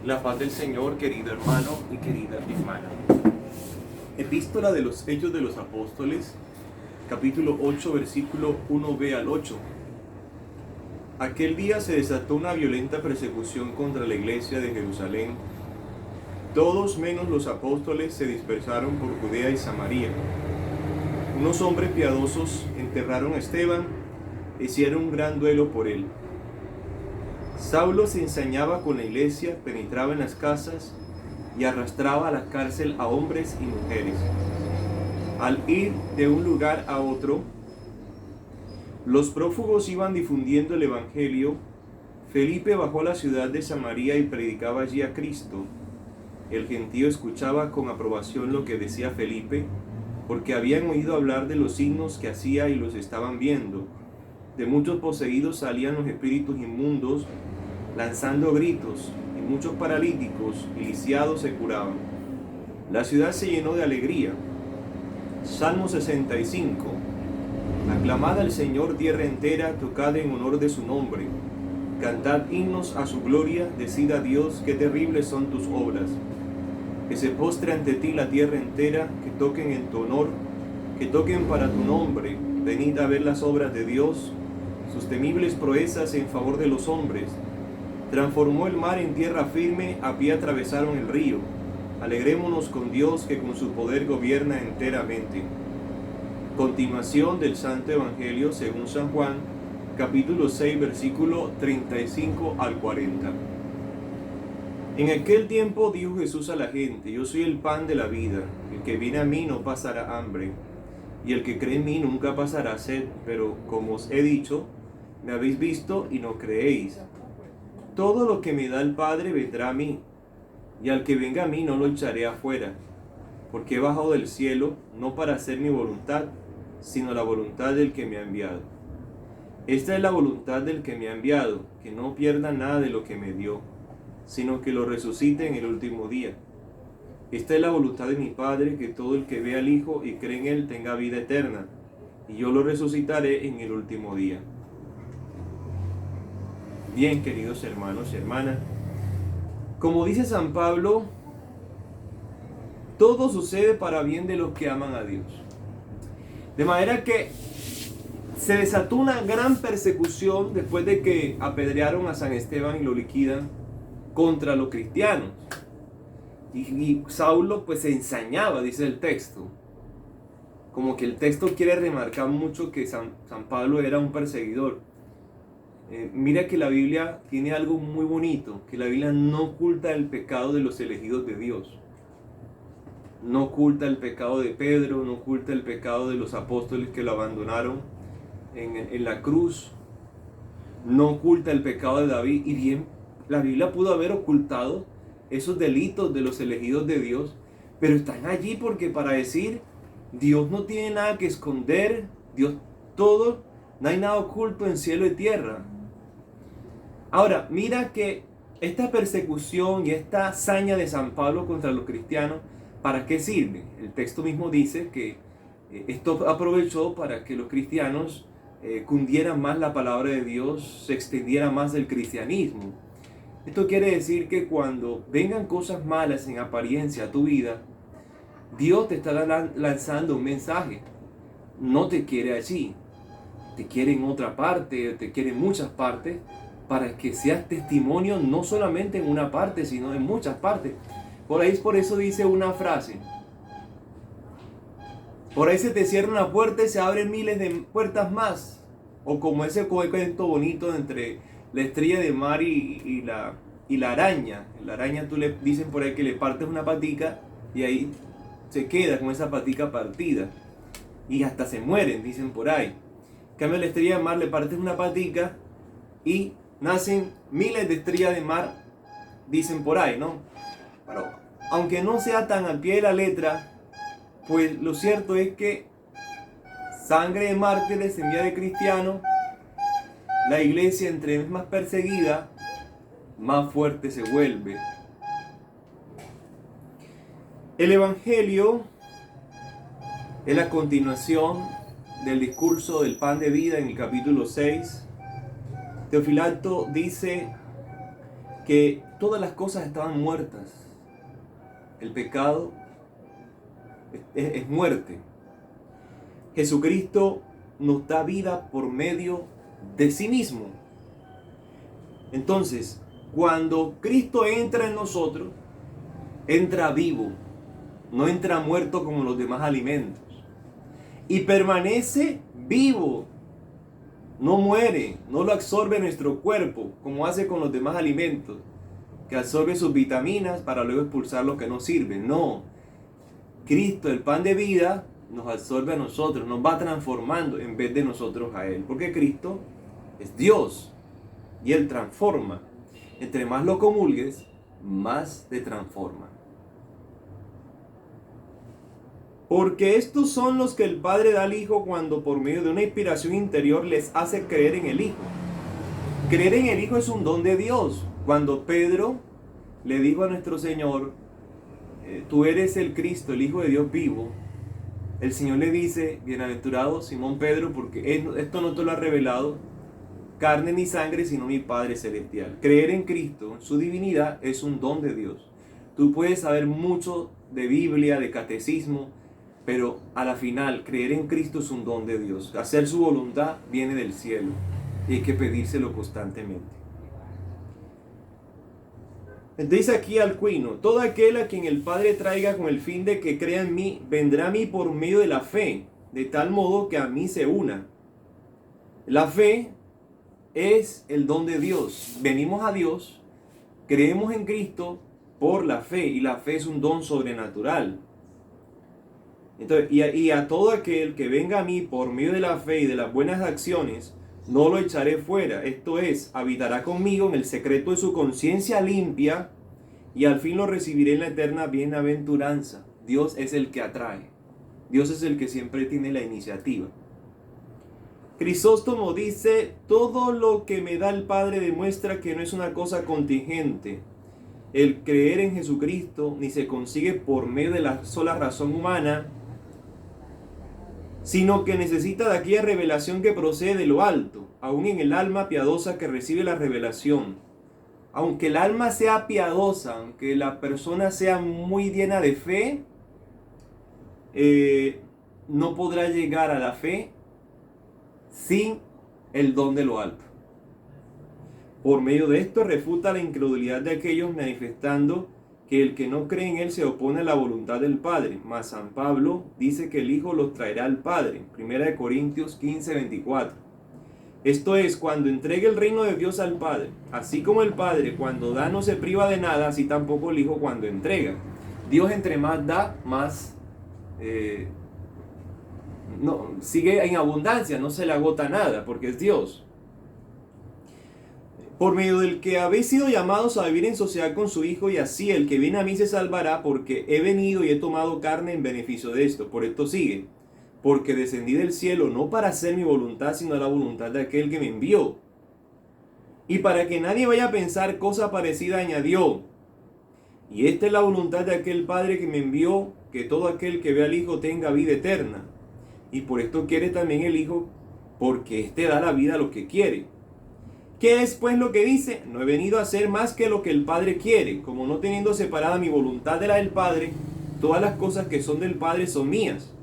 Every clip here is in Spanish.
La paz del Señor, querido hermano y querida hermana. Epístola de los Hechos de los Apóstoles, capítulo 8, versículo 1b al 8. Aquel día se desató una violenta persecución contra la iglesia de Jerusalén. Todos menos los apóstoles se dispersaron por Judea y Samaria. Unos hombres piadosos enterraron a Esteban e hicieron un gran duelo por él. Saulo se ensañaba con la iglesia, penetraba en las casas y arrastraba a la cárcel a hombres y mujeres. Al ir de un lugar a otro, los prófugos iban difundiendo el evangelio. Felipe bajó a la ciudad de Samaria y predicaba allí a Cristo. El gentío escuchaba con aprobación lo que decía Felipe, porque habían oído hablar de los signos que hacía y los estaban viendo. De muchos poseídos salían los espíritus inmundos, lanzando gritos, y muchos paralíticos y lisiados se curaban. La ciudad se llenó de alegría. Salmo 65. Aclamad al Señor tierra entera, tocad en honor de su nombre. Cantad himnos a su gloria, decid a Dios, qué terribles son tus obras. Que se postre ante ti la tierra entera, que toquen en tu honor, que toquen para tu nombre. Venid a ver las obras de Dios, sus temibles proezas en favor de los hombres. Transformó el mar en tierra firme, a pie atravesaron el río. Alegrémonos con Dios, que con su poder gobierna enteramente. Continuación del Santo Evangelio según San Juan, capítulo 6, versículo 35 al 40. En aquel tiempo dijo Jesús a la gente: yo soy el pan de la vida, el que viene a mí no pasará hambre, y el que cree en mí nunca pasará sed, pero como os he dicho, me habéis visto y no creéis. Todo lo que me da el Padre vendrá a mí, y al que venga a mí no lo echaré afuera, porque he bajado del cielo no para hacer mi voluntad, sino la voluntad del que me ha enviado. Esta es la voluntad del que me ha enviado, que no pierda nada de lo que me dio, sino que lo resucite en el último día. Esta es la voluntad de mi Padre, que todo el que ve al Hijo y cree en Él tenga vida eterna, y yo lo resucitaré en el último día. Bien, queridos hermanos y hermanas, como dice San Pablo, todo sucede para bien de los que aman a Dios. De manera que se desató una gran persecución después de que apedrearon a San Esteban y lo liquidan contra los cristianos. Y Saulo pues se ensañaba, dice el texto. Como que el texto quiere remarcar mucho que San Pablo era un perseguidor. Mira que la Biblia tiene algo muy bonito, que la Biblia no oculta el pecado de los elegidos de Dios. No oculta el pecado de Pedro, no oculta el pecado de los apóstoles que lo abandonaron en la cruz. No oculta el pecado de David. Y bien, la Biblia pudo haber ocultado esos delitos de los elegidos de Dios, pero están allí porque para decir, Dios no tiene nada que esconder, Dios todo, no hay nada oculto en cielo y tierra. Ahora, mira que esta persecución y esta hazaña de San Pablo contra los cristianos, ¿para qué sirve? El texto mismo dice que esto aprovechó para que los cristianos cundieran más la palabra de Dios, se extendiera más el cristianismo. Esto quiere decir que cuando vengan cosas malas en apariencia a tu vida, Dios te está lanzando un mensaje. No te quiere allí, te quiere en otra parte, te quiere en muchas partes, para que seas testimonio no solamente en una parte, sino en muchas partes. Por eso dice una frase: por ahí se te cierra una puerta y se abren miles de puertas más. O como ese cuento bonito entre la estrella de mar y la araña. La araña, tú le dicen por ahí que le partes una patica y ahí se queda con esa patica partida. Y hasta se mueren, dicen por ahí. En cambio, la estrella de mar le partes una patica y nacen miles de estrellas de mar, dicen por ahí, ¿no? Pero aunque no sea tan al pie de la letra, pues lo cierto es que sangre de mártires, semilla de cristianos, la iglesia entre más perseguida, más fuerte se vuelve. El Evangelio es la continuación del discurso del pan de vida en el capítulo 6. Teofilato dice: que todas las cosas estaban muertas. El pecado es muerte. Jesucristo nos da vida por medio de sí mismo. Entonces, cuando Cristo entra en nosotros, entra vivo, no entra muerto como los demás alimentos. Y permanece vivo, no muere, no lo absorbe nuestro cuerpo como hace con los demás alimentos, que absorbe sus vitaminas para luego expulsar lo que no sirve. No, Cristo, el pan de vida, nos absorbe a nosotros, nos va transformando en vez de nosotros a Él. Porque Cristo es Dios y Él transforma. Entre más lo comulgues, más te transforma. Porque estos son los que el Padre da al Hijo cuando por medio de una inspiración interior les hace creer en el Hijo. Creer en el Hijo es un don de Dios. Cuando Pedro le dijo a nuestro Señor, tú eres el Cristo, el Hijo de Dios vivo, el Señor le dice, bienaventurado Simón Pedro, porque esto no te lo ha revelado carne ni sangre, sino mi Padre Celestial. Creer en Cristo, en su divinidad, es un don de Dios. Tú puedes saber mucho de Biblia, de catecismo, pero a la final, creer en Cristo es un don de Dios. Hacer su voluntad viene del cielo y hay que pedírselo constantemente. Dice aquí Alcuino, todo aquel a quien el Padre traiga con el fin de que crea en mí, vendrá a mí por medio de la fe, de tal modo que a mí se una. La fe es el don de Dios. Venimos a Dios, creemos en Cristo por la fe, y la fe es un don sobrenatural. Entonces, y a todo aquel que venga a mí por medio de la fe y de las buenas acciones, no lo echaré fuera. Esto es, habitará conmigo en el secreto de su conciencia limpia, y al fin lo recibiré en la eterna bienaventuranza. Dios es el que atrae. Dios es el que siempre tiene la iniciativa. Crisóstomo dice, todo lo que me da el Padre demuestra que no es una cosa contingente. El creer en Jesucristo ni se consigue por medio de la sola razón humana, sino que necesita de aquella revelación que procede de lo alto, aún en el alma piadosa que recibe la revelación. Aunque el alma sea piadosa, aunque la persona sea muy llena de fe, no podrá llegar a la fe sin el don de lo alto. Por medio de esto refuta la incredulidad de aquellos, manifestando que el que no cree en él se opone a la voluntad del Padre. Mas San Pablo dice que el Hijo los traerá al Padre. 1 Corintios 15:24. Esto es, cuando entregue el reino de Dios al Padre. Así como el Padre cuando da no se priva de nada, así tampoco el Hijo cuando entrega. Dios entre más da, más sigue en abundancia, no se le agota nada, porque es Dios. Por medio del que habéis sido llamados a vivir en sociedad con su Hijo, y así el que viene a mí se salvará, porque he venido y he tomado carne en beneficio de esto. Por esto sigue, porque descendí del cielo no para hacer mi voluntad, sino la voluntad de aquel que me envió. Y para que nadie vaya a pensar cosa parecida, añadió, y esta es la voluntad de aquel Padre que me envió, que todo aquel que ve al Hijo tenga vida eterna. Y por esto quiere también el Hijo, porque éste da la vida a los que quiere. ¿Qué es pues lo que dice? No he venido a hacer más que lo que el Padre quiere, como no teniendo separada mi voluntad de la del Padre, todas las cosas que son del Padre son mías.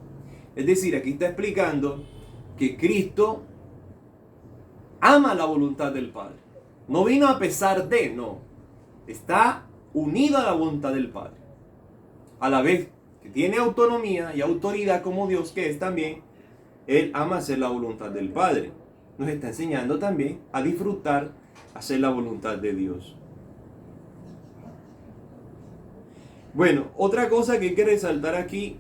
Es decir, aquí está explicando que Cristo ama la voluntad del Padre. No vino a pesar de, no. Está unido a la voluntad del Padre. A la vez que tiene autonomía y autoridad como Dios que es también, Él ama hacer la voluntad del Padre. Nos está enseñando también a disfrutar, hacer la voluntad de Dios. Bueno, otra cosa que hay que resaltar aquí,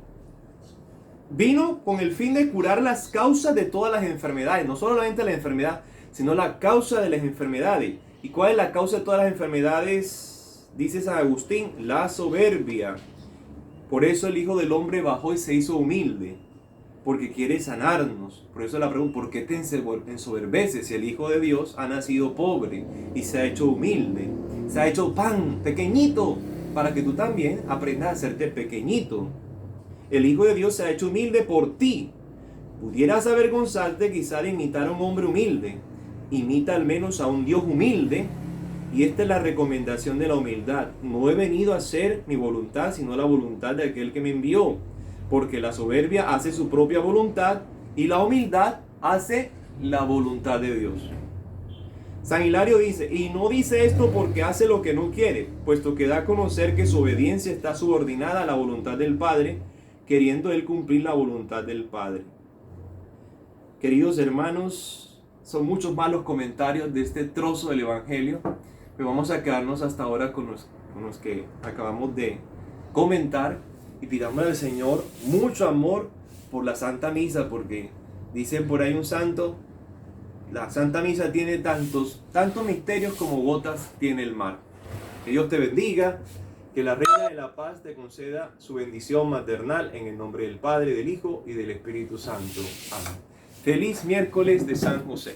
vino con el fin de curar las causas de todas las enfermedades, no solamente la enfermedad, sino la causa de las enfermedades. ¿Y cuál es la causa de todas las enfermedades? Dice San Agustín, la soberbia. Por eso el Hijo del Hombre bajó y se hizo humilde, porque quiere sanarnos. Por eso la pregunta, ¿por qué te ensoberbeces si el Hijo de Dios ha nacido pobre y se ha hecho humilde? Se ha hecho pan, pequeñito, para que tú también aprendas a hacerte pequeñito. El Hijo de Dios se ha hecho humilde por ti. Pudieras avergonzarte quizá de imitar a un hombre humilde. Imita al menos a un Dios humilde Y esta es la recomendación de la humildad. No he venido a hacer mi voluntad, sino la voluntad de aquel que me envió. Porque la soberbia hace su propia voluntad y la humildad hace la voluntad de Dios. San Hilario dice, y no dice esto porque hace lo que no quiere, puesto que da a conocer que su obediencia está subordinada a la voluntad del Padre, queriendo él cumplir la voluntad del Padre. Queridos hermanos, son muchos más los comentarios de este trozo del Evangelio, pero vamos a quedarnos hasta ahora con los que acabamos de comentar y pidamos al Señor mucho amor por la Santa Misa, porque dice por ahí un santo, la Santa Misa tiene tantos misterios como gotas tiene el mar. Que Dios te bendiga, que la Reina de la Paz te conceda su bendición maternal en el nombre del Padre, del Hijo y del Espíritu Santo. Amén. Feliz miércoles de San José.